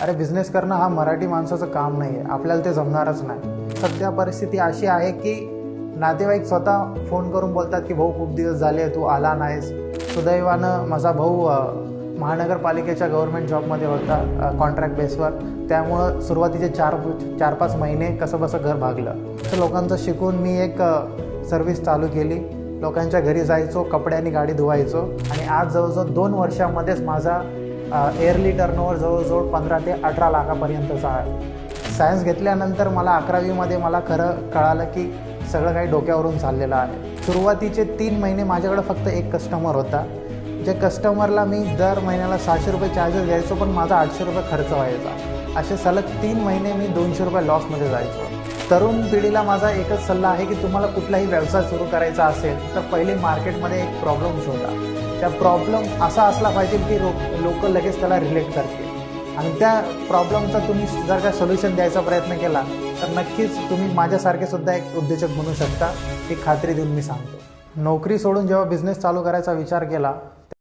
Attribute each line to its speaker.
Speaker 1: अरे बिझनेस करणं हा मराठी माणसाचं काम नाही आहे, आपल्याला ते जमणारच नाही। सध्या परिस्थिती अशी आहे की नातेवाईक स्वतः फोन करून बोलतात की भाऊ खूप दिवस झाले तू आला नाहीस। सुदैवानं माझा भाऊ महानगरपालिकेच्या गव्हर्नमेंट जॉबमध्ये होता कॉन्ट्रॅक्ट बेसवर, त्यामुळं सुरुवातीचे 4-5 महिने कसं बसं घर भागलं। तर लोकांचं शिकून मी एक सर्व्हिस चालू केली, लोकांच्या घरी जायचो, कपड्यांनी गाडी धुवायचो आणि आज जवळजवळ 2 वर्षामध्येच माझा इयरली टर्नओव्हर जवळजवळ 15 ते 18 लाखापर्यंतचा आहे। सायन्स घेतल्यानंतर मला 11वीमध्ये मला खरं कळालं की सगळं काही डोक्यावरून चाललेलं आहे। सुरुवातीचे 3 महिने माझ्याकडे फक्त एक कस्टमर होता, जे कस्टमरला मी दर महिन्याला 600 रुपये चार्जेस घ्यायचो, पण माझा 800 रुपये खर्च व्हायचा। असे सलग 3 महिने मी 200 रुपये लॉसमध्ये जायचो। तरुण पिढीला माझा एकच सल्ला आहे की तुम्हाला कुठलाही व्यवसाय सुरू करायचा असेल तर पहिले मार्केटमध्ये एक प्रॉब्लेम शोधा। त्या प्रॉब्लेम असा असला पाहिजे की लोक लगेच त्याला रिलेट करतील आणि त्या प्रॉब्लेमचा तुम्ही जर का सोल्युशन द्यायचा प्रयत्न केला तर नक्कीच तुम्ही माझ्यासारखे सुद्धा एक उद्योजक बनू शकता, ही खात्री देऊन मी सांगतो। नोकरी सोडून जेव्हा बिझनेस चालू करायचा विचार केला